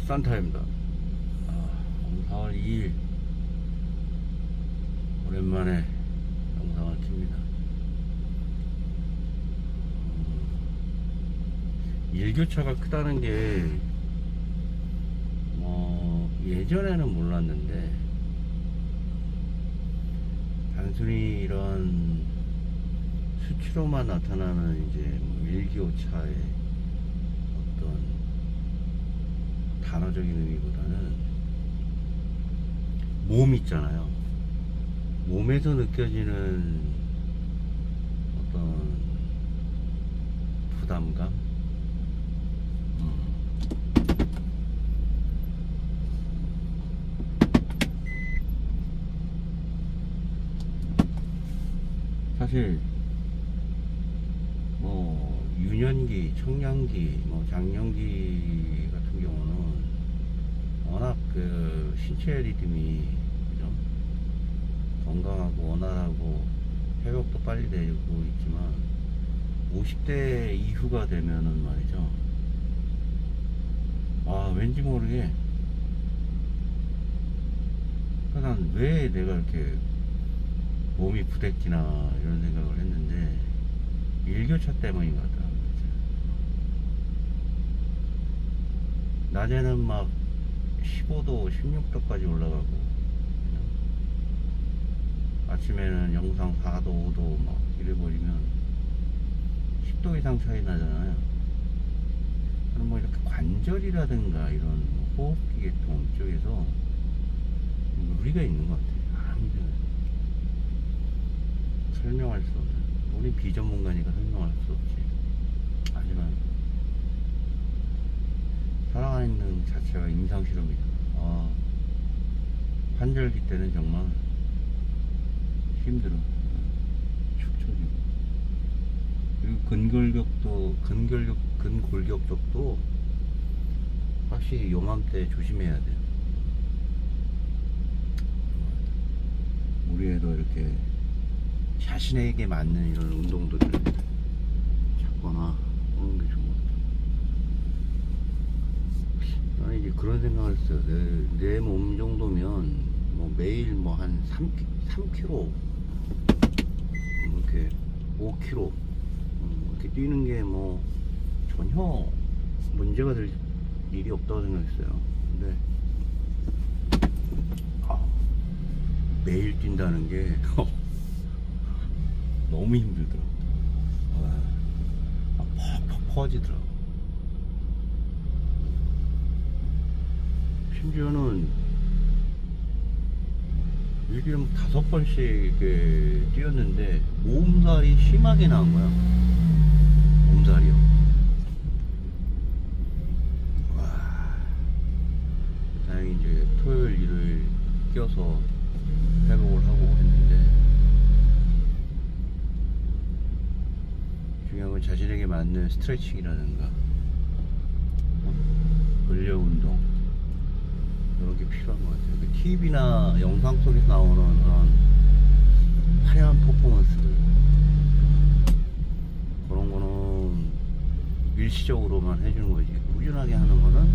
산타입니다. 4월 2일 오랜만에 영상을 킵니다. 일교차가 크다는 게 예전에는 몰랐는데, 단순히 이런 수치로만 나타나는 이제 일교차의 어떤 단어적인 의미보다는 몸 있잖아요. 몸에서 느껴지는 어떤 부담감? 사실 유년기, 청년기, 장년기 같은 경우는 워낙 그 신체 리듬이 그죠? 건강하고 원활하고 회복도 빨리 되고 있지만 50대 이후가 되면은 말이죠, 왠지 모르게 난 왜 내가 이렇게 몸이 부대끼나 이런 생각을 했는데, 일교차 때문인 것 같더라고요. 낮에는 막 15도, 16도까지 올라가고, 아침에는 영상 4도, 5도 막 이래버리면 10도 이상 차이 나잖아요. 그럼 이렇게 관절이라든가 이런 호흡기 계통 쪽에서 무리가 있는 것 같아요. 설명할 수 없는, 우리 비전문가니까 설명할 수 없지. 하지만 살아가는 자체가 임상실험이다. 환절기 때는 정말 힘들어. 축 처지고. 그리고 근골격 쪽도 확실히 요맘때 조심해야 돼요. 우리에도 이렇게 자신에게 맞는 이런 운동들을 찾거나 그런 게 좋은 것 같아요. 나는 이제 그런 생각을 했어요. 내 몸 정도면 매일 한 3km 이렇게 5km 이렇게 뛰는 게 전혀 문제가 될 일이 없다고 생각했어요. 근데 매일 뛴다는 게 너무 힘들더라고. 퍽퍽 퍼지더라고. 심지어는 일주일에 5번씩 뛰었는데 몸살이 심하게 나온 거야. 몸살이요. 다행히 이제 토요일, 일요일 껴서 회복을 하고 했는데, 중요한 건 자신에게 맞는 스트레칭이라든가 근력 운동, 이런 게 필요한 것 같아요. TV나 영상 속에서 나오는 그런 화려한 퍼포먼스들, 그런 거는 일시적으로만 해주는 거지. 꾸준하게 하는 거는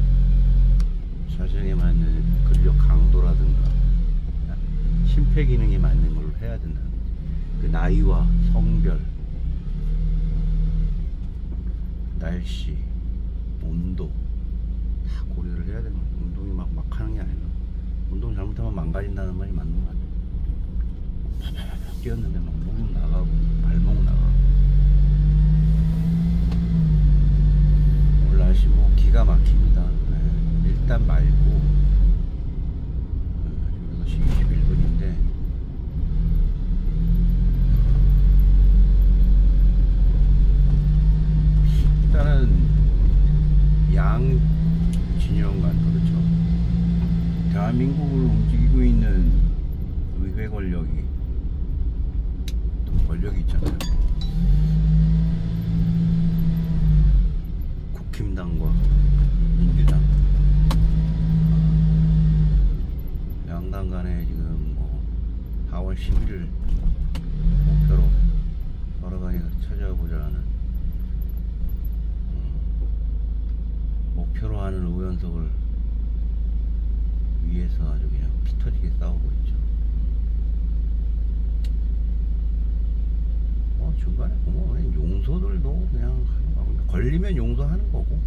자신에게 맞는 근력 강도라든가 심폐기능에 맞는 걸로 해야 된다는 거지. 그 나이와 성별, 날씨, 온도 다 고려를 해야 되는 거야. 운동이 막 하는 게 아니라, 운동 잘못하면 망가진다는 말이 맞는 거 같아. 팍팍팍 뛰었는데 목은 나가고 발목 나가고. 오늘 날씨 기가 막힙니다. 일단 맑고, 지금 6시 21분인데 일단은 양 진영간, 그렇죠, 대한민국을 움직이고 있는 의회 권력이, 또 권력이 있잖아요. 국힘당과 민주당, 양당 간에 지금 4월 11일 목표로 여러 가지 찾아보자 하는 표로하는 오연석을 위해서 아주 그냥 피 터지게 싸우고 있죠. 중간에 보면 용서들도 그냥 하는 거고, 걸리면 용서하는 거고,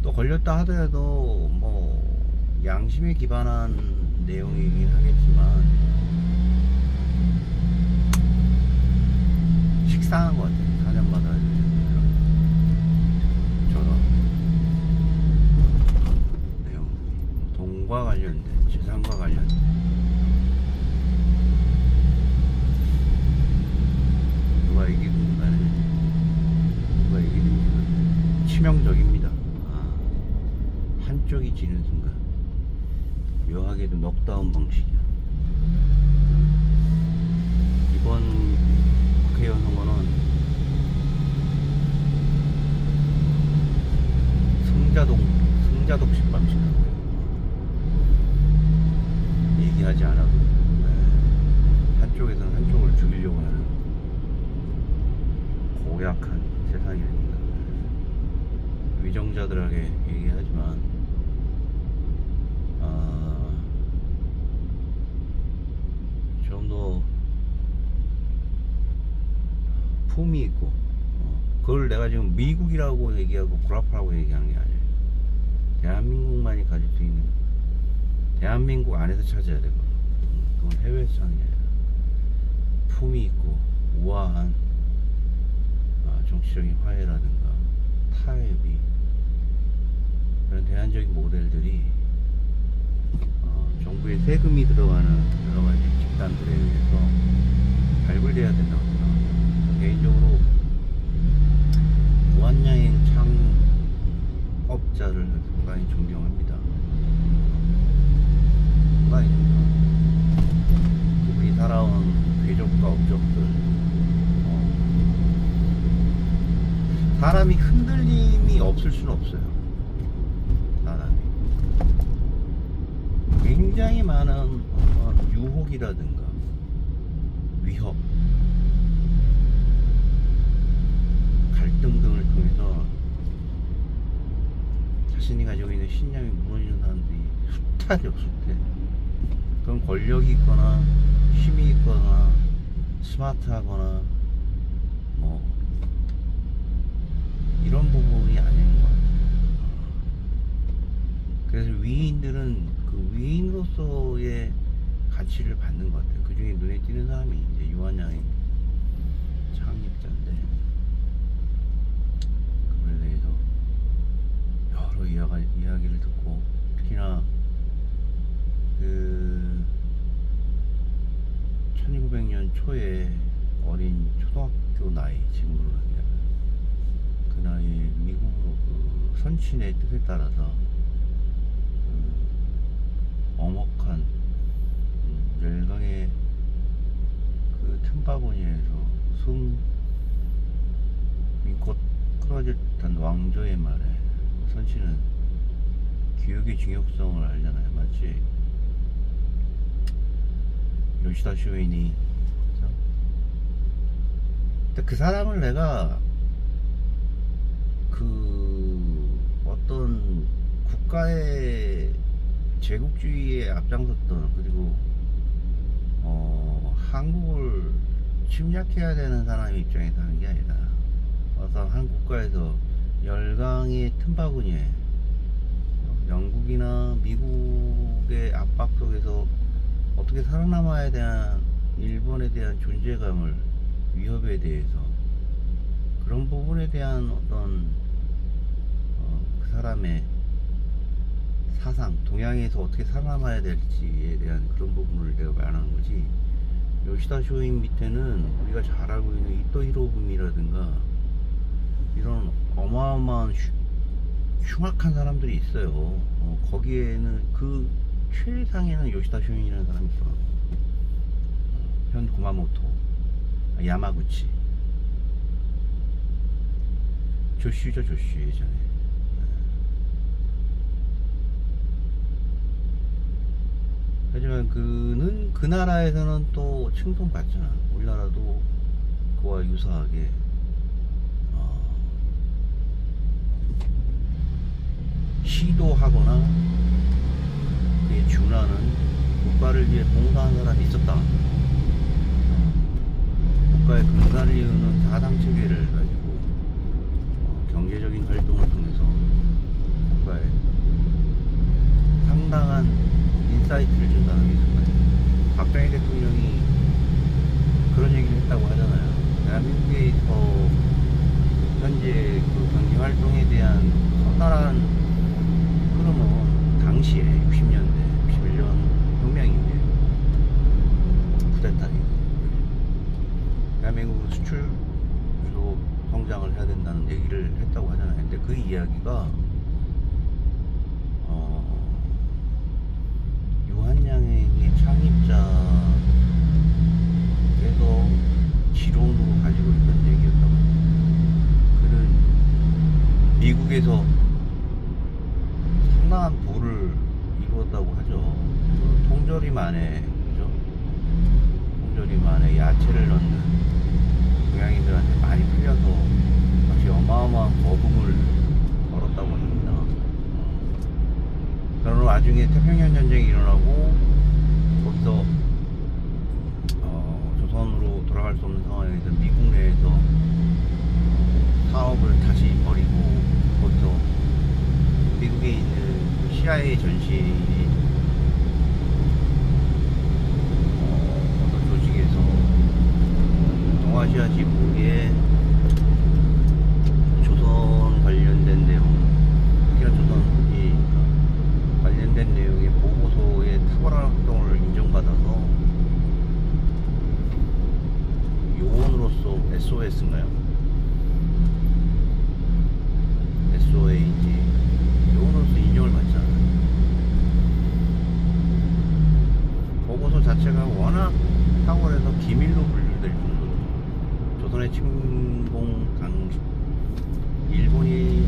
또 걸렸다 하더라도 뭐 양심에 기반한 내용이긴 하겠지만 식상한 것 같아요. 4년마다 저런 내용, 돈과 관련된, 재산과 관련된, 누가 이기든 간에 누가 이기든 치명적입니다. 한쪽이 지는 순간 묘하게도 넉다운 방식이야. 이번 국회의원 선거는 승자독식 방식 같아요. 얘기하지 않아도 한쪽에서는 한쪽을 죽이려고 하는 고약한 세상이니까. 위정자들에게 얘기하지만 좀 더 품이 있고, 그걸 내가 지금 미국이라고 얘기하고 구라파라고 얘기하는 게 아니에요. 대한민국만이 가질 수 있는, 대한민국 안에서 찾아야 되거든. 그건 해외에서 찾는 게 아니라 품이 있고 우아한 정치적인 화해라든가 타협이, 그런 대안적인 모델들이 정부의 세금이 들어가는 여러가지 집단들에 의해서 발굴돼야 된다고 생각합니다. 개인적으로 무한여행 창업자를 상당히 존경합니다. 상당히 존경합니다. 그분이 살아온 궤적과 업적들, 사람이 흔들림이 없을 수는 없어요. 사람이 굉장히 많은 유혹이라든가 위협, 갈등 등을 통해서 자신이 가지고 있는 신념이 무너지는 사람들이 숱하죠, 숱해. 그건 권력이 있거나 힘이 있거나 스마트하거나 뭐 이런 부분이 아닌 것 같아요. 그래서 위인들은 그 위인으로서의 가치를 받는 것 같아요. 그 중에 눈에 띄는 사람이 이제 유한양의 창립자인데, 그거에 대해서 여러 이야기를 듣고, 특히나 그 1900년 초에 어린 초등학교 나이, 지금으로 얘기하면 그 나이에 미국으로 그 선친의 뜻에 따라서 엄혹한 열강의 그 틈바구니에서 숨이 곧 끊어질 듯한 왕조의 말에 선친은 교육의 중요성을 알잖아요. 마치 요시다 쇼인이, 근데 그 사람을 내가 그 어떤 국가의 제국주의에 앞장섰던, 그리고 한국을 침략해야 되는 사람의 입장에서 하는 게 아니라, 어떤 한 국가에서 열강의 틈바구니에 영국이나 미국의 압박 속에서 어떻게 살아남아야 대한 일본에 대한 존재감을, 위협에 대해서, 그런 부분에 대한 어떤 그 사람의 사상, 동양에서 어떻게 살아남아야 될지에 대한 그런 부분을 내가 말하는 거지. 요시다 쇼인 밑에는 우리가 잘 알고 있는 이토 히로부미라든가 이런 어마어마한 흉악한 사람들이 있어요. 거기에는 그 최상에는 요시다 쇼인이라는 사람이 있어. 현 구마모토, 야마구치, 조슈죠, 조슈. 예전에 하지만 그는 그 나라에서는 또 칭송받잖아. 우리나라도 그와 유사하게 시도하거나 그에 준하는 국가를 위해 봉사한 사람이 있었다. 국가의 근간을 이루는 사당 체계를 가지고 경제적인 활동을 통해서 국가에 상당한 인사이트를 준 사람이 있었다. 박정희 대통령이 그런 얘기를 했다고 하잖아요. 대한민국에서 현재 그 경제 활동에 대한 커다란 흐름은 당시에 60년대, 61년 혁명 이후에 쿠데타 이후에 대한민국은 수출로 성장을 해야 된다는 얘기를 했다고 하잖아요. 근데 그 이야기가 유한양행의 창립자께서 지론으로 가지고 있던 얘기였다고 합니다. 그는 미국에서 상당한 부를 이루었다고 하죠. 통조림 안에, 그죠? 통조림 안에 야채를 넣는 동양인들한테 많이 풀려서 역시 어마어마한 거품을 벌었다고 합니다. 그러나 나중에 태평양 전쟁이 일어나고 거기서 조선으로 돌아갈 수 없는 상황에서 미국 내에서 사업을 다시 벌이고 거기서 미국에 있는 CIA 전시인이 어떤 조직에서 동아시아 지구에 조선 관련된 내용, 특히나 조선이 관련된 내용의 보고서의 탁월한 활동을 인정받아서 요원으로서 SOS인가요? SOA인지 요원으로서 인정을 받잖아요. 보고서 자체가 워낙 탁월해서 기밀로 분류될 정도로 조선의 침공 당시 일본이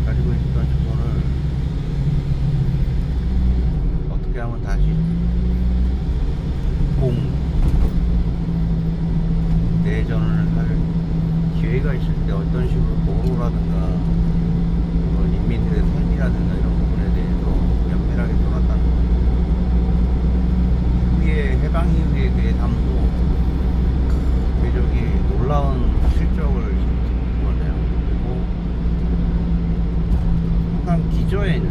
가지고 있었던 조선을 어떻게 하면 다시 내전을 할 기회가 있을 때 어떤 식으로 보호라든가 인민들의 삶이라든가 이런 부분에 대해서 면밀하게 돌았다는 거예요. 이후에 해방 이후에 그의 삶도 대적이 놀라운 실적을 이루었네요. 그리고 항상 기저에는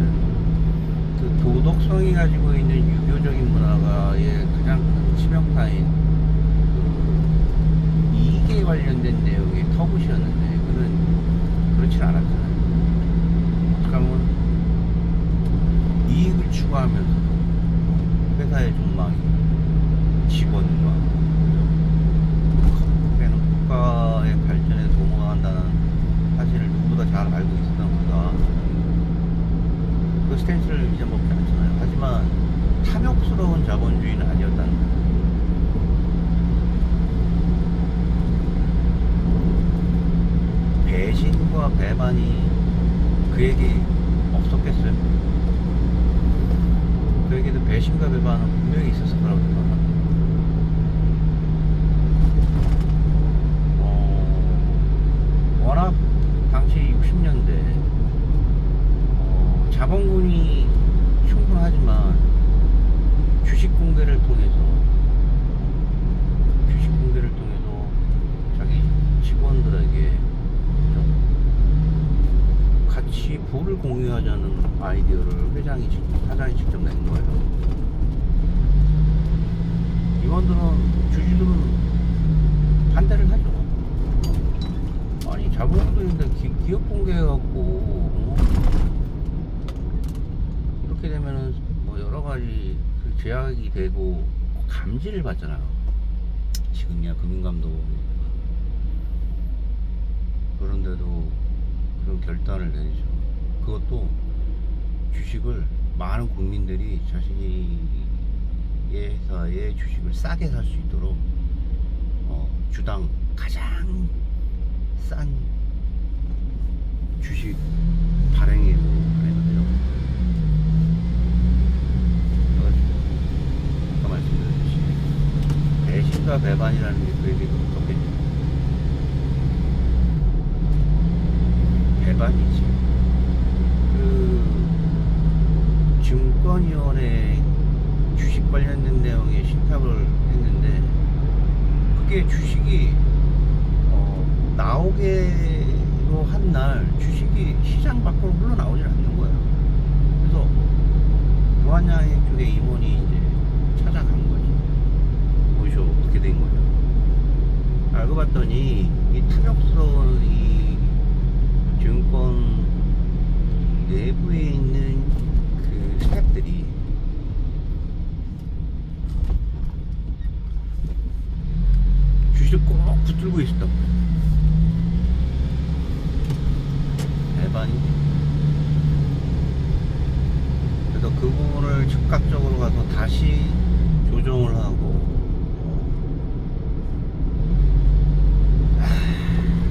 그 도덕성이 가지고 있는 유교적인 문화가의 가장 큰 치명타인 그 이익에 관련된 내용의 터부시였는데 그는 그렇진 않았잖아요. 어떻게 하면 이익을 추구하면서도 회사의 존망이 직원과 그는 국가의 발전에 도모한다는 사실을 누구보다 잘 알고 있었던 그가 그 스탠스를 잊어먹지 않잖아요. 하지만 탐욕스러운 자본주의는 아니었다는 거예요. 배신과 배반이 그에게 없었겠어요? 그에게도 배신과 배반은 분명히 있었을 거라고 생각합니다. 워낙 당시 60년대 자본군이 충분하지만 주식 공개를 통해서 자기 직원들에게 같이 부를 공유하자는 아이디어를 사장이 직접 낸 거예요. 주주들은 반대를 하죠. 아니 자본주의인데 기업 공개해갖고 이렇게 되면은 뭐 여러 가지 그 제약이 되고 감지를 받잖아요. 지금이야 금융감독 그런데도 그런 결단을 내리죠. 그것도 주식을 많은 국민들이 자신의 회사의 주식을 싸게 살 수 있도록 주당 가장 싼 주식 발행으로 발행하죠. 아까 말씀드렸듯이 배신과 배반이라는 게 그에게 없었겠죠. 배반이지. 주권위원회 주식 관련된 내용의 신탁을 했는데 그게 주식이 나오게로 한 날 주식이 시장 밖으로 흘러나오질 않는 거야. 그래서 유한양행 쪽에 임원이 이제 찾아간 거지. 보이쇼 어떻게 된 거냐. 알고 봤더니 이 탐욕스러운 이 증권 내부에 있는 그 스태프들이 주식을 꼭 붙들고 있었던 거야. 대반이지. 그래서 그 부분을 즉각적으로 가서 다시 조정을 하고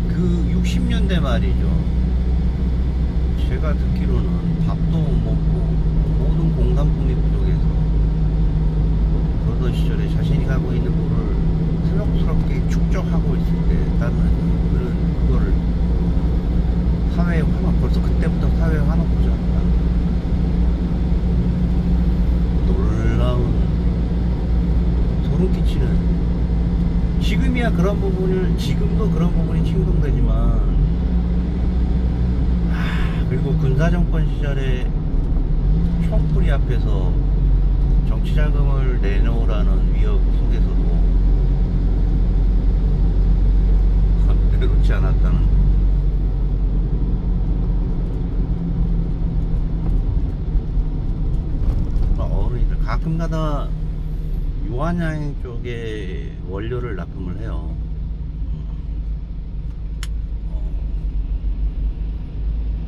그 60년대 말이죠. 제가 듣기로는 밥도 못 먹고 모든 공산품이 부족해서 그러던 시절에 자신이 가고 있는 부를 탐욕스럽게 축적하고 있을 때 다른 그는 그거를 사회에 화놓고 벌써 그때부터 사회에 화놓고 자랐다. 놀라운 소름 끼치는 지금이야 그런 부분을 지금도 그런 부분이 침공되지만 그리고 군사정권 시절에 총뿌리 앞에서 정치자금을 내놓으라는 위협 속에서도 내놓지 않았다는 어른이들 가끔가다 유한양행 쪽에 원료를 납품을 해요.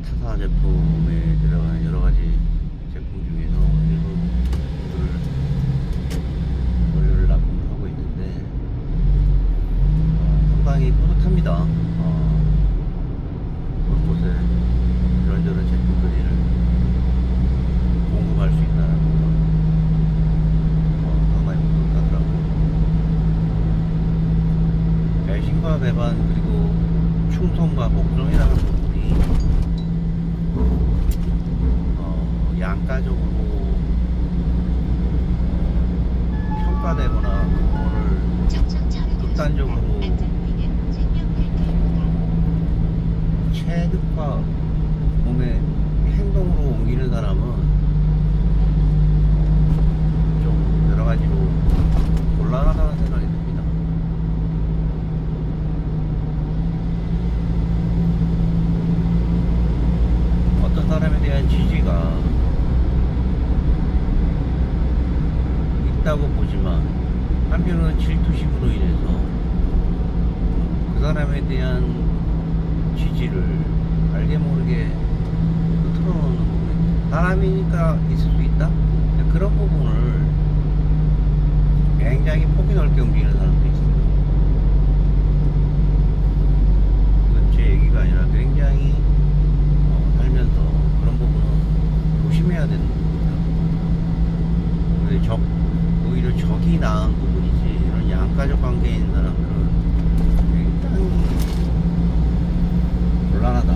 타사 제품에 들어가는 여러가지 제품 중에서 일부 원료를 납품을 하고 있는데 상당히 뿌듯합니다. 그런 곳에 이런저런 제품들을 공급할 수 있다는 거 상당히 뿌듯하더라고요. 배신과 배반 그리고 충성과 복종이라는 부분이 양가적으로 평가되거나 그거를 극단적으로 체득과 몸의 행동으로 옮기는 사람은 좀 여러가지로 곤란하다는 생각이 듭니다. 어떤 사람에 대한 지지가 있다고 보지만 한편으로는 질투심으로 인해서 그 사람에 대한 지지를 알게 모르게 틀어놓는 부분, 사람이니까 있을 수 있다? 그런 부분을 굉장히 폭이 넓게 움직이는 사람도 있습니다. 이건 제 얘기가 아니라 굉장히 살면서 그런 부분은 조심해야 되는 부분입니다. 오히려 적이 나은 부분이지, 이런 양가적 관계에 있는 사람들은 굉장히 곤란하다.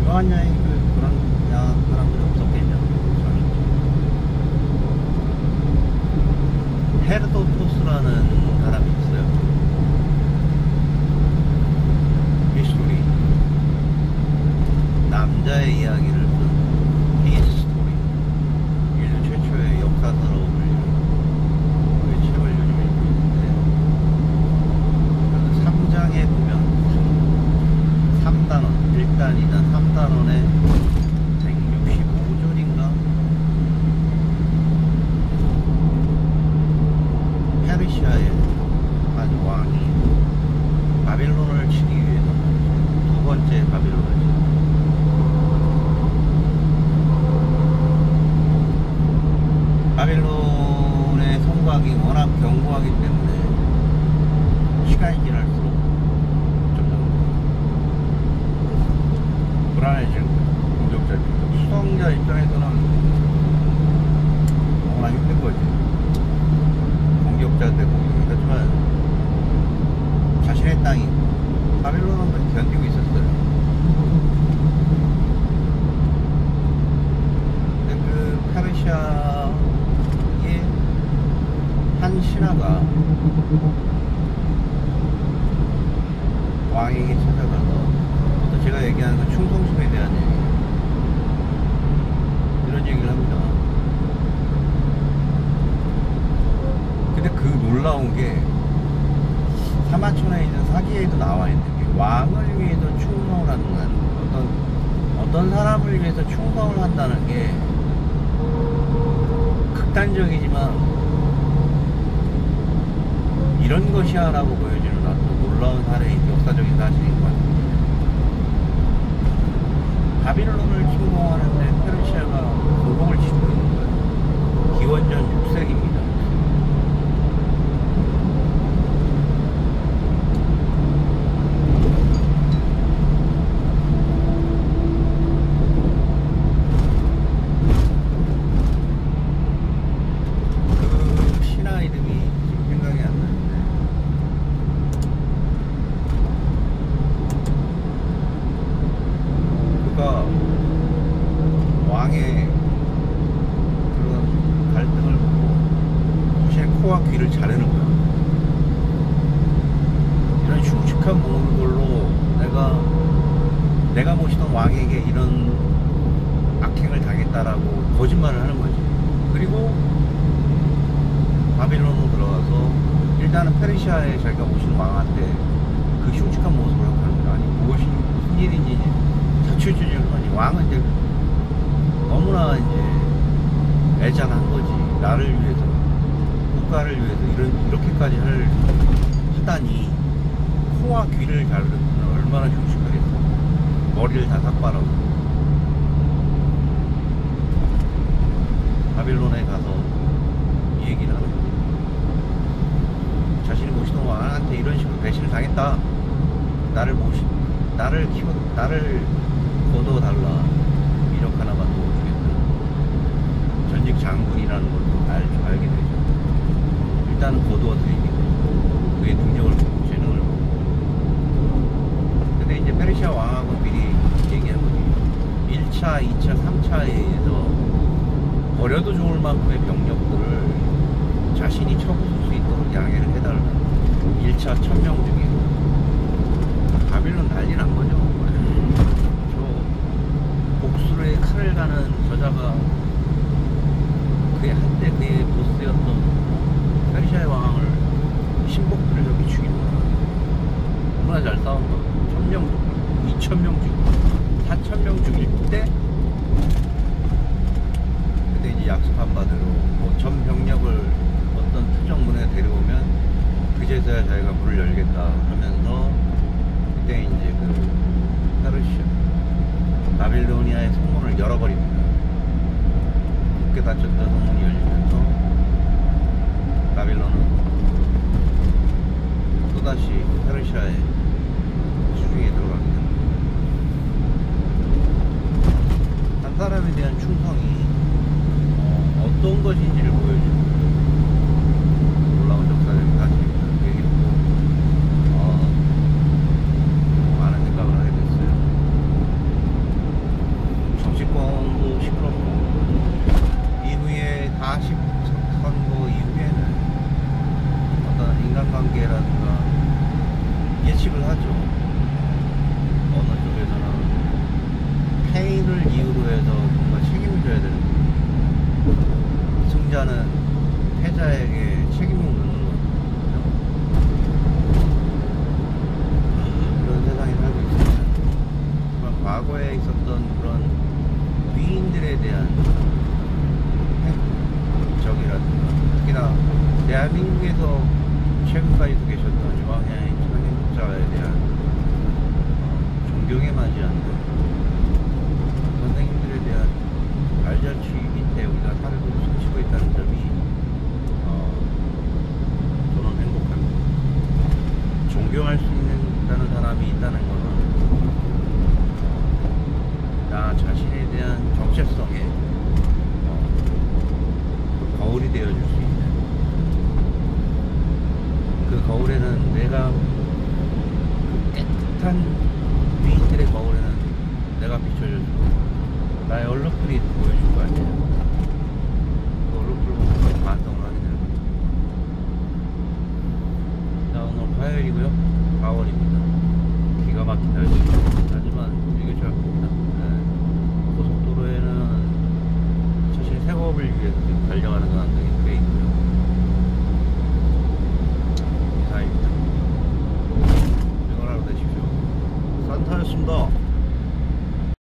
유한양이 그런 사람들이 없었겠냐. 헤르도토스라는 사람이 있어요. 히스토리, 남자의 이야기를 쓴 히스토리, 인류 최초의 역사서로 불리는 그 책을 요즘 읽고 있는데, 3장에 보면 3단원, 1단, 2단, 3단원에 165절인가 페르시아의 한 왕이 바빌론을 치기 위해서 두 번째 바빌론을 치기 바빌론의 성곽이 워낙 견고하기 때문에 시간이 지날수록 점점 불안해지는 거예요. 공격자 입장, 수성자 입장에서는 너무나 힘든 거지. 공격자한테 공격을 하지만 자신의 땅이 바빌론은 견디고 있었어요. 근데 그 왕에게 찾아가서 또 제가 얘기하는 건 충성심에 대한 얘기, 이런 얘기를 합니다. 근데 그 놀라운 게 사마천에 있는 사기에도 나와 있는 게, 왕을 위해서 충성을 한다는, 어떤 사람을 위해서 충성을 한다는 게 극단적이지만 이런 것이야 라고 보여주는 아주 놀라운 사례인, 역사적인 사실인 것 같아요. 바빌론을 침공하는데 페르시아가 보복을 치고 있는 거예요. 기원전 6세기입니다. 왕의 그런 갈등을 보고 도시의 코와 귀를 자르는 거야. 이런 흉측한 몽골로 내가 모시던 왕에게 이런 악행을 당했다라고 거짓말을 하는 거지. 그리고 바빌론으로 들어가서 일단은 페르시아에 자기가 모시는 왕한테 그 흉측한 모습을 하는 거야. 아니 무슨 일인지 자초지종을 하니, 왕은 이제 너무나 이제 애잔한 거지. 나를 위해서, 국가를 위해서 이렇게까지 하다니, 코와 귀를 자르면 얼마나 흉측하겠어. 머리를 다 삭발하고. 바빌론에 가서 이 얘기를 하는 거지. 자신이 모시던 왕한테 이런 식으로 배신을 당했다. 나를 거둬달라. 이력 하나만 넣어주겠다. 전직 장군이라는 걸 또 알게 되죠. 일단은 거두어 드리니까 그의 능력을 보고 재능을 보고. 근데 이제 페르시아 왕하고 미리 얘기한 거지. 1차, 2차, 3차에 의해서 버려도 좋을 만큼의 병력들을 자신이 쳐부술 수 있도록 양해를 해달라. 1차 1000명 중에. 바빌론 난리 난 거죠. 복수의 칼을 가는 저자가 한때 그의 보스였던 페르시아의 왕을, 신복들을 저렇게 죽이는 거야. 얼마나 잘 싸운다. 1000명 죽이고 2000명 죽이고 4000명 죽일 때, 그때 이제 약속한 바대로 전 병력을 어떤 특정문에 데려오면 그제서야 자기가 문을 열겠다 하면서, 그때 이제 그 페르시아 바빌로니아의 성문을 열어버립니다. 굳게 닫혔던 성문이 열리면서 바빌론은 또다시 페르시아의 수중에 들어가게 됩니다. 한 사람에 대한 충성이 어떤 것인지를 보여주는 놀라운 역사적인 사실입니다. 그 얘기를 보고 많은 생각을 하게 됐어요. 정치권도 시끄럽고, 이후에 40 선거 이후에는 어떤 인간관계라든가 예측을 하죠. 어느 쪽에서는 패인을 이유로 해서 뭔가 책임을 져야 되는 거예요. 승자는 패자에게 책임을 묻는 거죠. 그런 세상에 살고 있습니다. 과거에 있었던 그런 위인들에 대한 적이라든가, 특히나 대한민국에서 최근까지도 계셨던 유황야의 창행자에 대한 존경에 맞지 않는 선생님들에 대한 발자취 밑에 우리가 살고 숨쉬고 있다는 점이 저는 행복합니다. 존경할 수 있다는 사람이 있다는 것은 나 자신에 대한 정체성에 거울이 되어줄 수 있는, 그 거울에는 내가 그 깨끗한 위인들의 거울에는 내가 비춰줄 수 있고, 나의 얼룩들이 보여줄 거 아니에요. 그 얼룩들을 보고 반성을 하게 되는 거죠. 자, 오늘 화요일이고요. 4월입니다. 비가 막히다 그지?